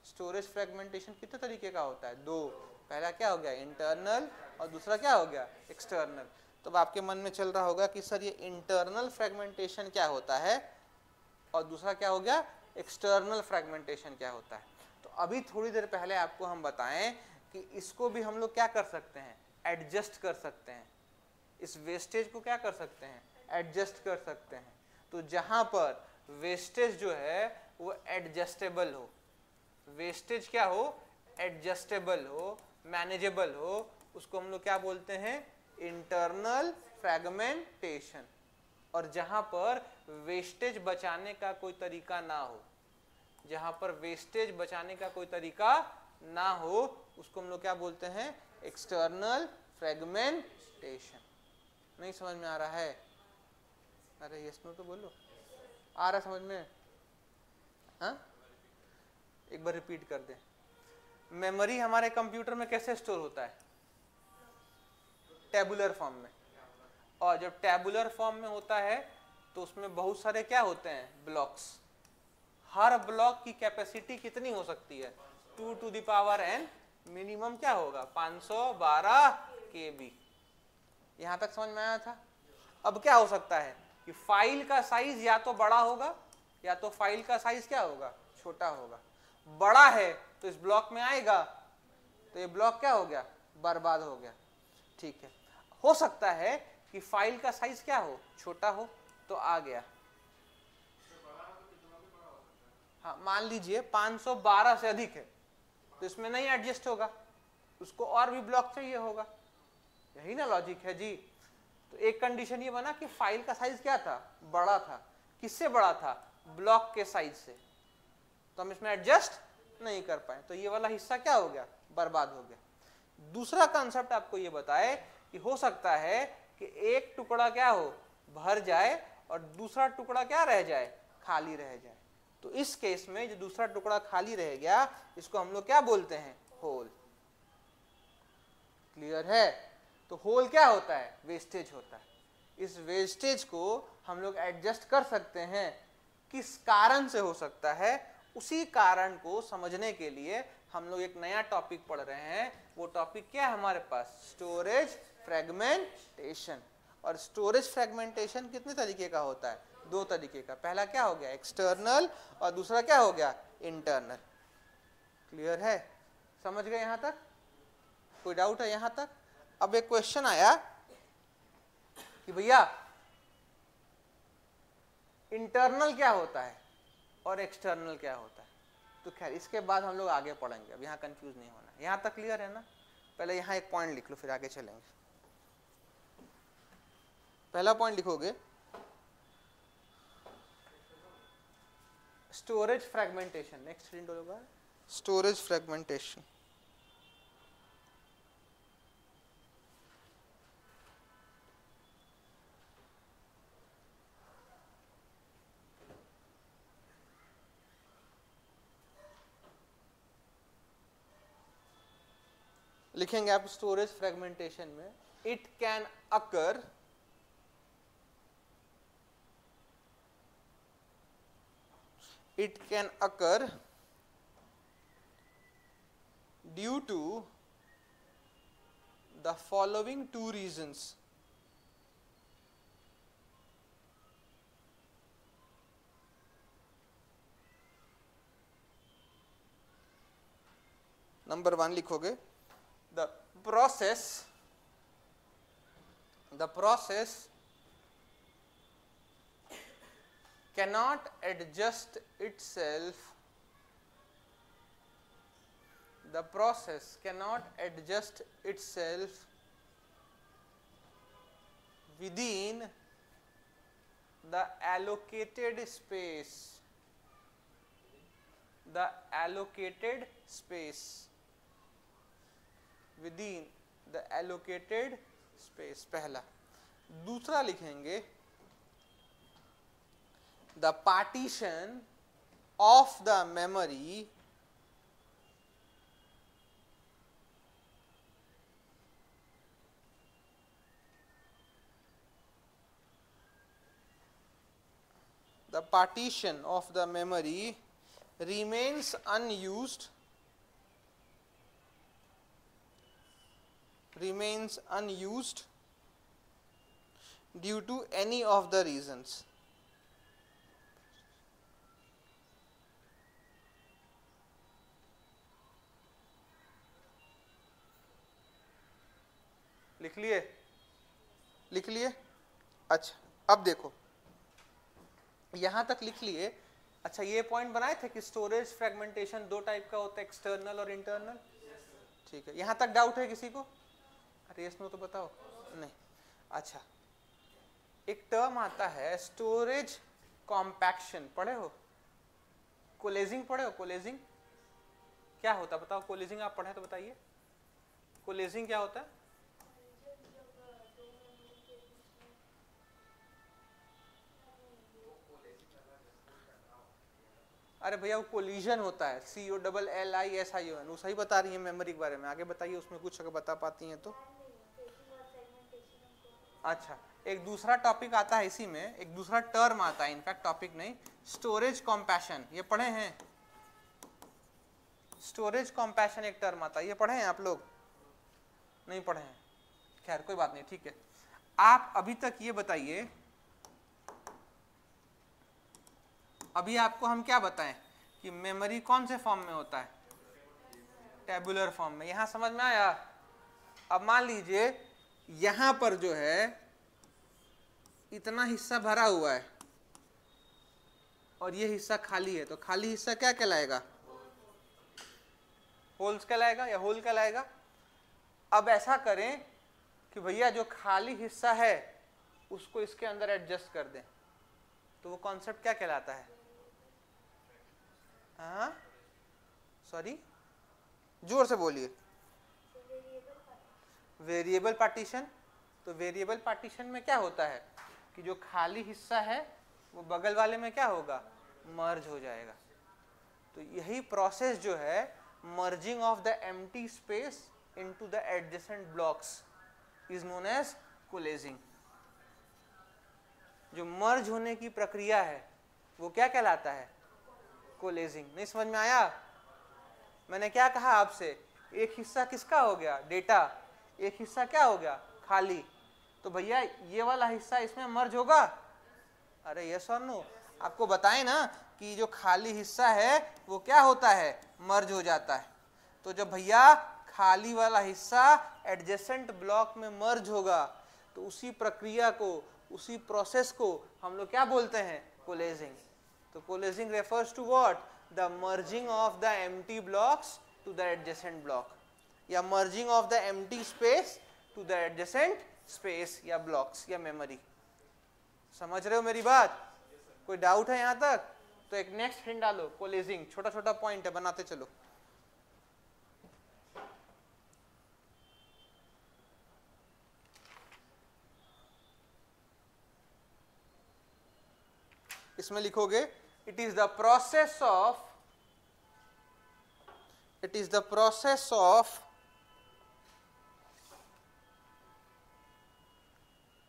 [SPEAKER 1] स्टोरेज फ्रेगमेंटेशन कितने तरीके का होता है? दो। पहला क्या हो गया? इंटरनल, और दूसरा क्या हो गया? एक्सटर्नल। तो आपके मन में चल रहा होगा कि सर ये इंटरनल फ्रेगमेंटेशन क्या होता है और दूसरा क्या हो गया? एक्सटर्नल फ्रेगमेंटेशन क्या होता है। तो अभी थोड़ी देर पहले आपको हम बताएं कि इसको भी हम लोग क्या कर सकते हैं? एडजस्ट कर सकते हैं। इस वेस्टेज को क्या कर सकते हैं? एडजस्ट कर सकते हैं। तो जहां पर वेस्टेज जो है वो एडजस्टेबल हो, वेस्टेज क्या हो? एडजस्टेबल हो, मैनेजेबल हो, उसको हम लोग क्या बोलते हैं? Internal fragmentation. और जहां पर वेस्टेज बचाने का कोई तरीका ना हो, जहां पर वेस्टेज बचाने का कोई तरीका ना हो, उसको हम लोग क्या बोलते हैं? External fragmentation. नहीं समझ में आ रहा है? अरे यस नो तो बोलो। आ रहा समझ में? हाँ, एक बार रिपीट कर दे। मेमोरी हमारे कंप्यूटर में कैसे स्टोर होता है? टेबुलर फॉर्म में। और जब टेबुलर फॉर्म में होता है तो उसमें बहुत सारे क्या होते हैं? ब्लॉक्स। हर ब्लॉक की कैपेसिटी कितनी हो सकती है? 2 to the power n। Minimum क्या होगा? 512 KB। यहां तक समझ में आया था? अब क्या हो सकता है कि फाइल का साइज या तो बड़ा होगा या तो फाइल का साइज क्या होगा? छोटा होगा। बड़ा है तो इस ब्लॉक में आएगा, तो ये ब्लॉक क्या हो गया? बर्बाद हो गया। ठीक है, हो सकता है कि फाइल का साइज क्या हो? छोटा हो, तो आ गया। हाँ, मान लीजिए 512 से अधिक है तो इसमें नहीं एडजस्ट होगा, उसको और भी ब्लॉक चाहिए होगा। यही ना लॉजिक है जी। तो एक कंडीशन ये बना कि फाइल का साइज क्या था? बड़ा था। किससे बड़ा था? ब्लॉक के साइज से। तो हम इसमें एडजस्ट नहीं कर पाए, तो ये वाला हिस्सा क्या हो गया? बर्बाद हो गया। दूसरा कॉन्सेप्ट आपको ये बताए कि हो सकता है कि एक टुकड़ा क्या हो? भर जाए और दूसरा टुकड़ा क्या रह जाए? खाली रह जाए। तो इस केस में जो दूसरा टुकड़ा खाली रह गया इसको हम लोग क्या बोलते हैं? होल। क्लियर है? तो होल क्या होता है? वेस्टेज होता है। इस वेस्टेज को हम लोग एडजस्ट कर सकते हैं। किस कारण से हो सकता है? उसी कारण को समझने के लिए हम लोग एक नया टॉपिक पढ़ रहे हैं। वो टॉपिक क्या है हमारे पास? Storage fragmentation. और स्टोरेज फ्रेगमेंटेशन कितने तरीके का होता है? दो तरीके का। पहला क्या हो गया? एक्सटर्नल, और दूसरा क्या हो गया? इंटरनल। क्लियर है? समझ गए यहां तक? कोई डाउट है यहां तक? अब एक क्वेश्चन आया कि भैया इंटरनल क्या होता है और एक्सटर्नल क्या होता है? तो खैर इसके बाद हम लोग आगे पढ़ेंगे, अब यहाँ कंफ्यूज नहीं होना। यहाँ तक क्लियर है ना? पहले यहाँ एक पॉइंट लिख लो फिर आगे चलेंगे। पहला पॉइंट लिखोगे स्टोरेज फ्रेगमेंटेशन, नेक्स्ट प्रिंट होगा स्टोरेज फ्रेगमेंटेशन। लिखेंगे आप स्टोरेज फ्रेगमेंटेशन में, it can occur due to the following two reasons. Number 1 लिखोगे the process cannot adjust itself within the allocated space, within the allocated space, पहला। दूसरा लिखेंगे the partition of the memory remains unused due to any of the reasons। लिख लिए। अच्छा अब देखो यहां तक लिख लिए। अच्छा ये पॉइंट बनाए थे कि स्टोरेज फ्रेगमेंटेशन दो टाइप का होता है, एक्सटर्नल और इंटरनल। ठीक है, यहां तक डाउट है किसी को? अरे इसमें तो बताओ नहीं। अच्छा एक टर्म आता है स्टोरेज कॉम्पैक्शन, पढ़े हो? कोलेजिंग पढ़े हो? कोलेजिंग क्या होता है बताओ? कोलेजिंग आप पढ़े तो बताइए, कोलेजिंग क्या होता है? अरे भैया वो कोलिजन होता है, COLLISION। वो सही बता रही है मेमोरी के बारे में, आगे बताइए उसमें कुछ अगर बता पाती हैं तो। अच्छा एक दूसरा टॉपिक आता है इसी में, एक दूसरा टर्म आता है, इनफैक्ट टॉपिक नहीं, स्टोरेज कॉम्पैशन। ये पढ़े हैं? स्टोरेज कॉम्पैशन एक टर्म आता है, ये पढ़े हैं आप लोग? नहीं पढ़े हैं, खैर कोई बात नहीं, ठीक है। आप अभी तक ये बताइए, अभी आपको हम क्या बताएं कि मेमोरी कौन से फॉर्म में होता है? टेबुलर फॉर्म में। यहां समझ में आया? अब मान लीजिए यहां पर जो है इतना हिस्सा भरा हुआ है और ये हिस्सा खाली है, तो खाली हिस्सा क्या कहलाएगा? होल्स कहलाएगा या होल कहलाएगा? अब ऐसा करें कि भैया जो खाली हिस्सा है उसको इसके अंदर एडजस्ट कर दें, तो वो कॉन्सेप्ट क्या कहलाता है? हाँ सॉरी जोर से बोलिए। Variable partition. तो वेरिएबल पार्टीशन में क्या होता है कि जो खाली हिस्सा है वो बगल वाले में क्या होगा? मर्ज हो जाएगा। तो यही प्रोसेस जो है merging of the empty space into the adjacent blocks is known as coalescing. जो मर्ज होने की प्रक्रिया है वो क्या कहलाता है? कोलेजिंग। नहीं समझ में आया? मैंने क्या कहा आपसे? एक हिस्सा किसका हो गया? डेटा। एक हिस्सा क्या हो गया? खाली। तो भैया ये वाला हिस्सा इसमें मर्ज होगा? अरे यस और नो? आपको बताएं ना कि जो खाली हिस्सा है वो क्या होता है? मर्ज हो जाता है। तो जब भैया खाली वाला हिस्सा एडजेसेंट ब्लॉक में मर्ज होगा तो उसी प्रक्रिया को, उसी प्रोसेस को हम लोग क्या बोलते हैं? कोलेजिंग। तो coalescing refers to what? The merging of the empty blocks to the adjacent block, या merging of the empty space to the adjacent space या ब्लॉक्स या मेमोरी। समझ रहे हो मेरी बात? कोई डाउट है यहाँ तक? तो एक नेक्स्ट हिंट डालो, कोलेजिंग, छोटा छोटा पॉइंट है, बनाते चलो। इसमें लिखोगे it is the process of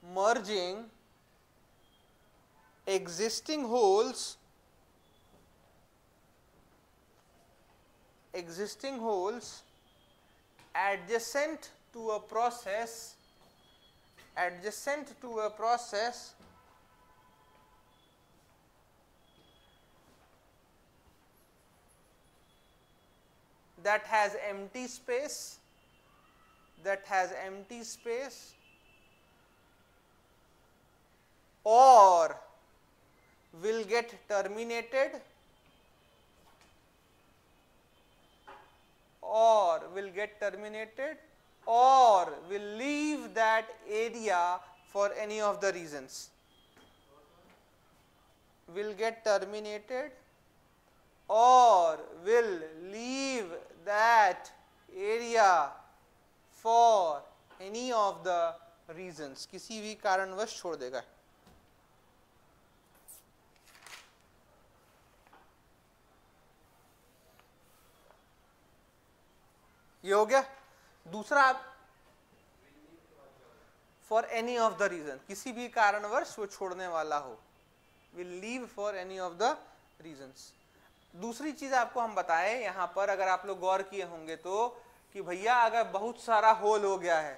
[SPEAKER 1] merging existing holes adjacent to a process that has empty space or will get terminated or will leave that area for any of the reasons. Will get terminated or will leave that area for any of the reasons. किसी भी कारणवश छोड़ देगा। ये हो गया। दूसरा, for any of the reason, किसी भी कारणवश वो छोड़ने वाला हो, will leave for any of the reasons. दूसरी चीज आपको हम बताएं यहां पर, अगर आप लोग गौर किए होंगे तो, कि भैया अगर बहुत सारा होल हो गया है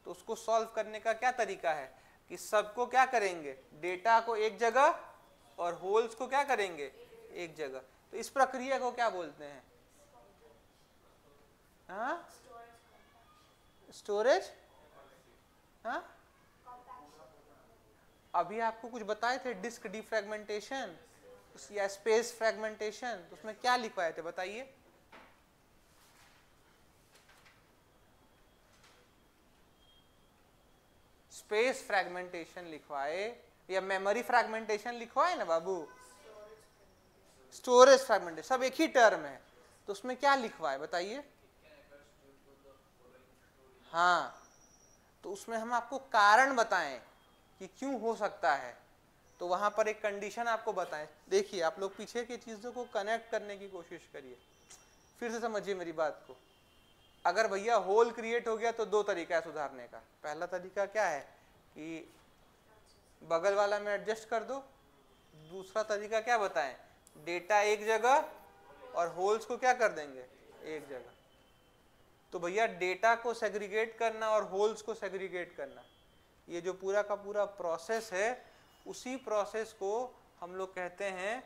[SPEAKER 1] तो उसको सॉल्व करने का क्या तरीका है कि सबको क्या करेंगे, डेटा को एक जगह और होल्स को क्या करेंगे एक जगह। तो इस प्रक्रिया को क्या बोलते हैं? हाँ, स्टोरेज। हाँ, अभी आपको कुछ बताए थे, डिस्क डिफ्रेगमेंटेशन या स्पेस फ्रेगमेंटेशन, तो उसमें क्या लिखवाए थे बताइए? स्पेस फ्रेगमेंटेशन लिखवाए या मेमोरी फ्रेगमेंटेशन लिखवाए ना बाबू? स्टोरेज फ्रेगमेंटेशन, सब एक ही टर्म है, तो उसमें क्या लिखवाए बताइए? हाँ, तो उसमें हम आपको कारण बताएं कि क्यों हो सकता है, तो वहां पर एक कंडीशन आपको बताएं। देखिए आप लोग पीछे की चीजों को कनेक्ट करने की कोशिश करिए, फिर से समझिए मेरी बात को। अगर भैया होल क्रिएट हो गया तो दो तरीका है सुधारने का। पहला तरीका क्या है कि बगल वाला में एडजस्ट कर दो। दूसरा तरीका क्या बताएं, डेटा एक जगह और होल्स को क्या कर देंगे एक जगह। तो भैया डेटा को सेग्रीगेट करना और होल्स को सेग्रीगेट करना, ये जो पूरा का पूरा प्रोसेस है, उसी प्रोसेस को हम लोग कहते हैं,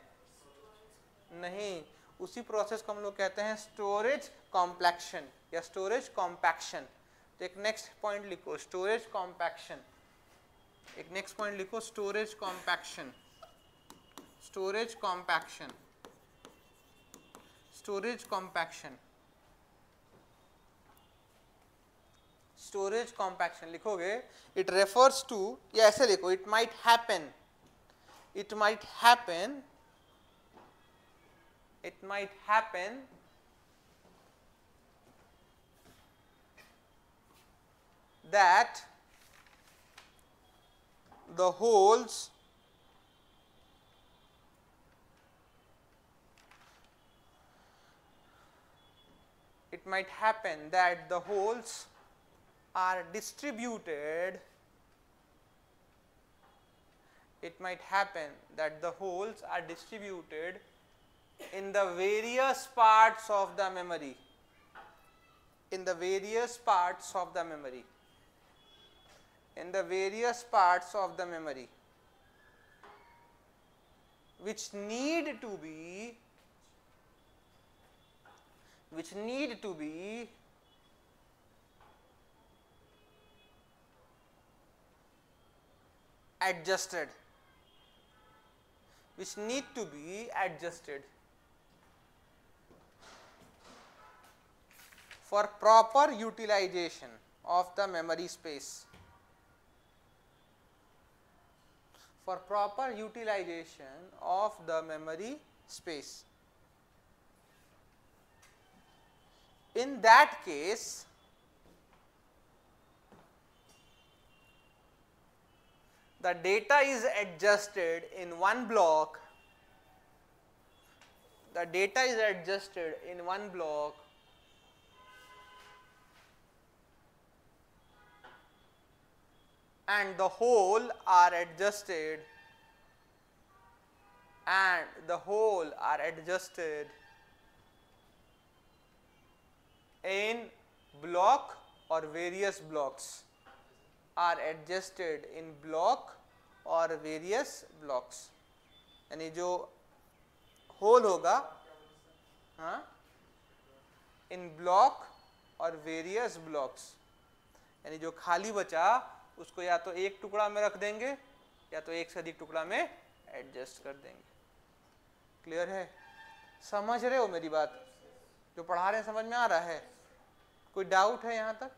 [SPEAKER 1] नहीं, उसी प्रोसेस को हम लोग कहते हैं स्टोरेज कॉम्प्लेक्शन या स्टोरेज कॉम्पैक्शन। तो एक नेक्स्ट पॉइंट लिखो, स्टोरेज कॉम्पैक्शन। एक नेक्स्ट पॉइंट लिखो, storage compaction. Storage compaction, storage compaction, storage compaction लिखोगे, इट रेफर्स टू, या ऐसे लिखो, it might happen, it might happen that the holes are distributed. It might happen that the holes are distributed in the various parts of the memory. In the various parts of the memory. In the various parts of the memory, which need to be adjusted, for proper utilization of the memory space. for proper utilization of the memory space. In that case, the data is adjusted in one block, the data is adjusted in one block and the whole are adjusted in block or various blocks, are adjusted in block और various blocks, यानी जो होल होगा हाँ इन ब्लॉक और वेरियस ब्लॉक्स, यानी जो खाली बचा उसको या तो एक टुकड़ा में रख देंगे या तो एक से अधिक टुकड़ा में एडजस्ट कर देंगे। क्लियर है? समझ रहे हो मेरी बात? जो पढ़ा रहे हैं समझ में आ रहा है? कोई डाउट है यहाँ तक?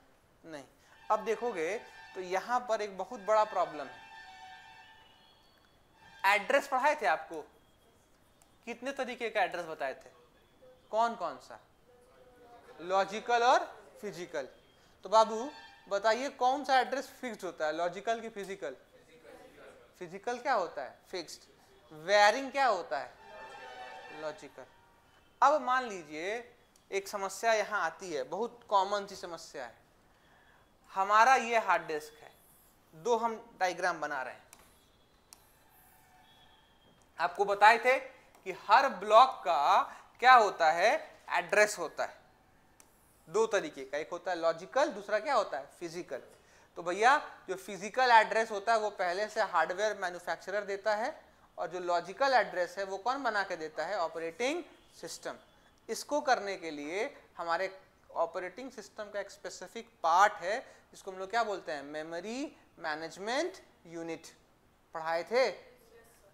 [SPEAKER 1] नहीं। अब देखोगे तो यहाँ पर एक बहुत बड़ा प्रॉब्लम है। एड्रेस पढ़ाए थे आपको, कितने तरीके का एड्रेस बताए थे? कौन कौन सा? लॉजिकल और फिजिकल। तो बाबू बताइए कौन सा एड्रेस फिक्स्ड होता है, लॉजिकल की फिजिकल? फिजिकल क्या होता है? फिक्स्ड। वेयरिंग क्या होता है? लॉजिकल। अब मान लीजिए एक समस्या यहाँ आती है, बहुत कॉमन सी समस्या है। हमारा ये हार्ड डिस्क है, दो हम डायग्राम बना रहे हैं। आपको बताए थे कि हर ब्लॉक का क्या होता है? एड्रेस होता है। दो तरीके का, एक होता है लॉजिकल, दूसरा क्या होता है? फिजिकल। तो भैया जो फिजिकल एड्रेस होता है वो पहले से हार्डवेयर मैन्युफैक्चरर देता है, और जो लॉजिकल एड्रेस है वो कौन बना के देता है? Operating system. इसको करने के लिए हमारे ऑपरेटिंग सिस्टम का एक स्पेसिफिक पार्ट है जिसको हम लोग क्या बोलते हैं? Memory management unit. पढ़ाए थे,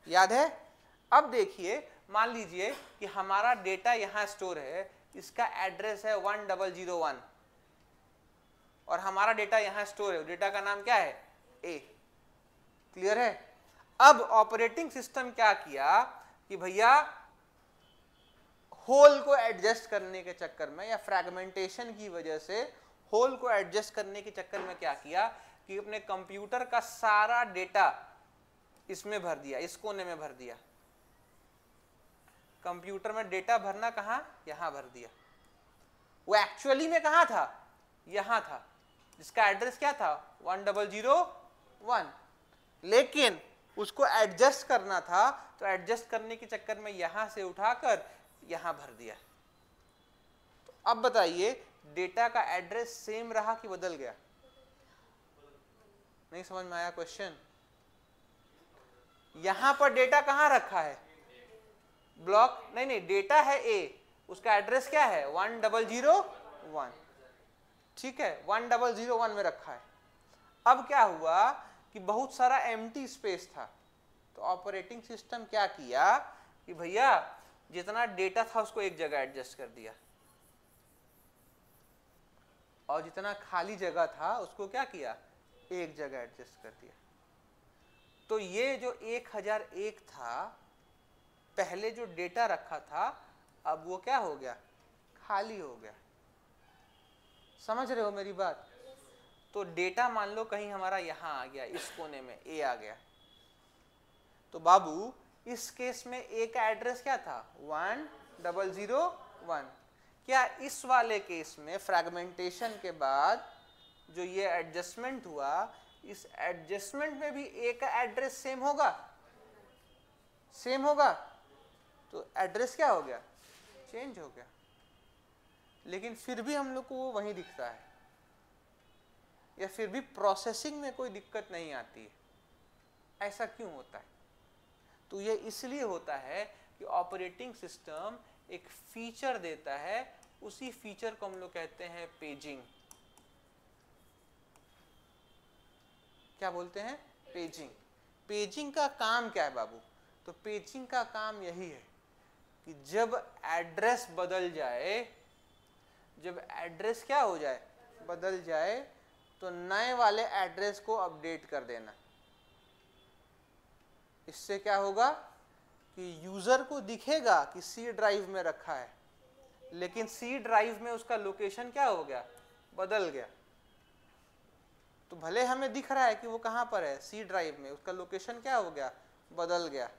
[SPEAKER 1] याद है? अब देखिए, मान लीजिए कि हमारा डेटा यहाँ स्टोर है, इसका एड्रेस है 1001 और हमारा डेटा यहाँ स्टोर है, डेटा का नाम क्या है? ए। क्लियर है? अब ऑपरेटिंग सिस्टम क्या किया कि भैया होल को एडजस्ट करने के चक्कर में या फ्रैगमेंटेशन की वजह से होल को एडजस्ट करने के चक्कर में क्या किया कि अपने कंप्यूटर का सारा डेटा इसमें भर दिया, इस कोने में भर दिया। कंप्यूटर में डेटा भरना कहाँ? यहाँ भर दिया। वो एक्चुअली में कहाँ था? यहाँ था, जिसका एड्रेस क्या था? 1001। लेकिन उसको एडजस्ट करना था, तो एडजस्ट करने के चक्कर में यहाँ से उठाकर यहाँ भर दिया। तो अब बताइए डेटा का एड्रेस सेम रहा कि बदल गया? नहीं समझ में आया क्वेश्चन? यहां पर डेटा कहां रखा है? ब्लॉक नहीं, डेटा है ए, उसका एड्रेस क्या है? 1001। ठीक है, 1001 में रखा है। अब क्या हुआ कि बहुत सारा एम्प्टी स्पेस था, तो ऑपरेटिंग सिस्टम क्या किया कि भैया जितना डेटा था उसको एक जगह एडजस्ट कर दिया, और जितना खाली जगह था उसको क्या किया? एक जगह एडजस्ट कर दिया। तो ये जो 1001 था, पहले जो डेटा रखा था, अब वो क्या हो गया? खाली हो गया। समझ रहे हो मेरी बात? तो डेटा मान लो कहीं हमारा यहाँ आ गया, इस कोने में ए आ गया, तो बाबू इस केस में ए का एड्रेस क्या था? 1001। क्या इस वाले केस में फ्रैगमेंटेशन के बाद जो ये एडजस्टमेंट हुआ, इस एडजस्टमेंट में भी ए का एड्रेस सेम होगा? सेम होगा। तो एड्रेस क्या हो गया? चेंज हो गया। लेकिन फिर भी हम लोग को वो वहीं दिखता है, या फिर भी प्रोसेसिंग में कोई दिक्कत नहीं आती है। ऐसा क्यों होता है? तो ये इसलिए होता है कि ऑपरेटिंग सिस्टम एक फीचर देता है, उसी फीचर को हम लोग कहते हैं पेजिंग। क्या बोलते हैं? पेजिंग। पेजिंग का काम क्या है बाबू? तो पेजिंग का काम यही है कि जब एड्रेस बदल जाए, जब एड्रेस क्या हो जाए? बदल जाए, तो नए वाले एड्रेस को अपडेट कर देना। इससे क्या होगा कि यूजर को दिखेगा कि सी ड्राइव में रखा है, लेकिन सी ड्राइव में उसका लोकेशन क्या हो गया, बदल गया। तो भले हमें दिख रहा है कि वो कहाँ पर है, सी ड्राइव में, उसका लोकेशन क्या हो गया, बदल गया।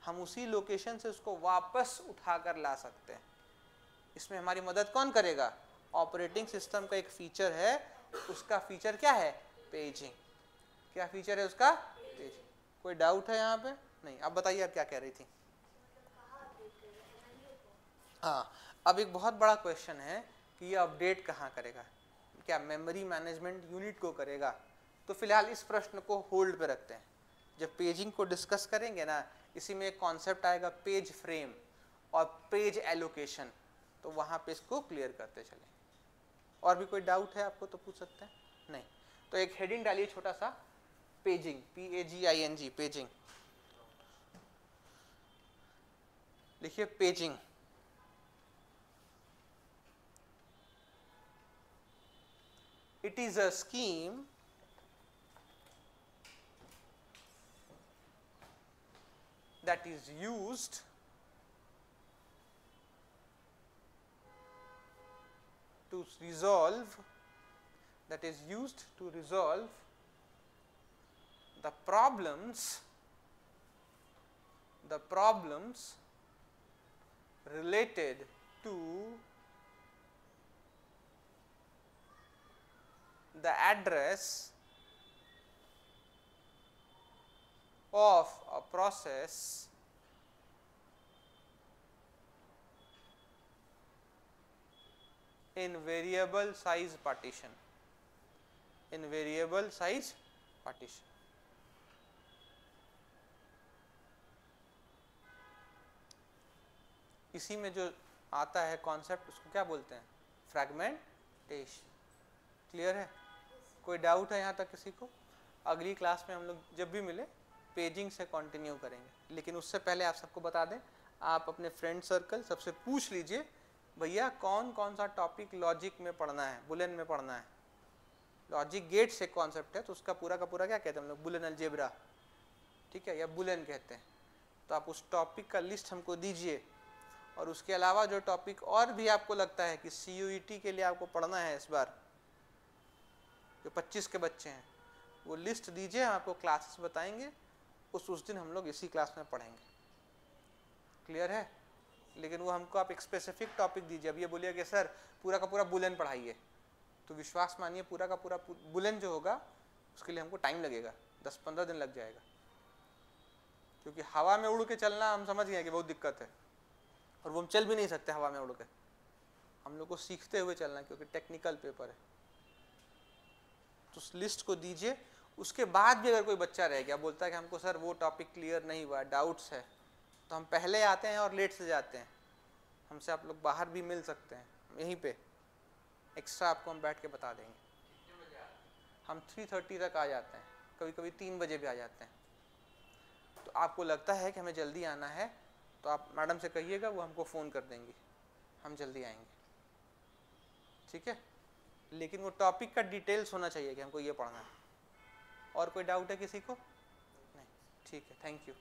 [SPEAKER 1] हम उसी लोकेशन से उसको वापस उठाकर ला सकते हैं। इसमें हमारी मदद कौन करेगा, ऑपरेटिंग सिस्टम का एक फीचर है, उसका फीचर क्या है, पेजिंग। क्या फीचर है उसका, पेजिंग। कोई डाउट है यहाँ पे? नहीं। अब बताइए आप क्या कह रही थी। हाँ, अब एक बहुत बड़ा क्वेश्चन है कि ये अपडेट कहाँ करेगा, क्या मेमोरी मैनेजमेंट यूनिट को करेगा। तो फिलहाल इस प्रश्न को होल्ड पे रखते हैं। जब पेजिंग को डिस्कस करेंगे ना, इसी में एक कॉन्सेप्ट आएगा पेज फ्रेम और पेज एलोकेशन, तो वहाँ पे इसको क्लियर करते चलें। और भी कोई डाउट है आपको तो पूछ सकते हैं। नहीं तो एक हेडिंग डालिए छोटा सा, पेजिंग, PAGING, पेजिंग लिखिए। Paging it is a scheme that is used to resolve the problems related to the address of a process in variable size partition, इसी में जो आता है कॉन्सेप्ट उसको क्या बोलते हैं, फ्रैगमेंटेशन। क्लियर है? कोई डाउट है यहाँ तक किसी को? अगली क्लास में हम लोग जब भी मिले पेजिंग से कंटिन्यू करेंगे, लेकिन उससे पहले आप सबको बता दें, आप अपने फ्रेंड सर्कल सबसे पूछ लीजिए भैया कौन कौन सा टॉपिक लॉजिक में पढ़ना है, बुलियन में पढ़ना है। लॉजिक गेट से कॉन्सेप्ट है तो उसका पूरा का पूरा क्या कहते हैं हम लोग, बुलियन अलजेब्रा, ठीक है, या बुलियन कहते हैं। तो आप उस टॉपिक का लिस्ट हमको दीजिए, और उसके अलावा जो टॉपिक और भी आपको लगता है कि CUET के लिए आपको पढ़ना है इस बार, जो 25 के बच्चे हैं, वो लिस्ट दीजिए, हम आपको क्लासेस बताएंगे, उस दिन हम लोग इसी क्लास में पढ़ेंगे। क्लियर है? लेकिन वो हमको आप एक स्पेसिफिक टॉपिक दीजिए। अब ये बोलिए कि सर पूरा का पूरा बुलियन पढ़ाइए, तो विश्वास मानिए पूरा का पूरा बुलियन जो होगा उसके लिए हमको टाइम लगेगा, 10-15 दिन लग जाएगा, क्योंकि हवा में उड़ के चलना हम समझ गए कि बहुत दिक्कत है, और वो हम चल भी नहीं सकते हवा में उड़ के, हम लोग को सीखते हुए चलना, क्योंकि टेक्निकल पेपर है। तो उस लिस्ट को दीजिए, उसके बाद भी अगर कोई बच्चा रह गया बोलता है कि हमको सर वो टॉपिक क्लियर नहीं हुआ, डाउट्स है, तो हम पहले आते हैं और लेट से जाते हैं। हमसे आप लोग बाहर भी मिल सकते हैं, यहीं पे एक्स्ट्रा आपको हम बैठ के बता देंगे। हम 3:30 तक आ जाते हैं, कभी कभी 3 बजे भी आ जाते हैं। तो आपको लगता है कि हमें जल्दी आना है तो आप मैडम से कहिएगा, वो हमको फ़ोन कर देंगी, हम जल्दी आएंगे, ठीक है। लेकिन वो टॉपिक का डिटेल्स होना चाहिए कि हमको ये पढ़ना है। और कोई डाउट है किसी को? नहीं, ठीक है, थैंक यू।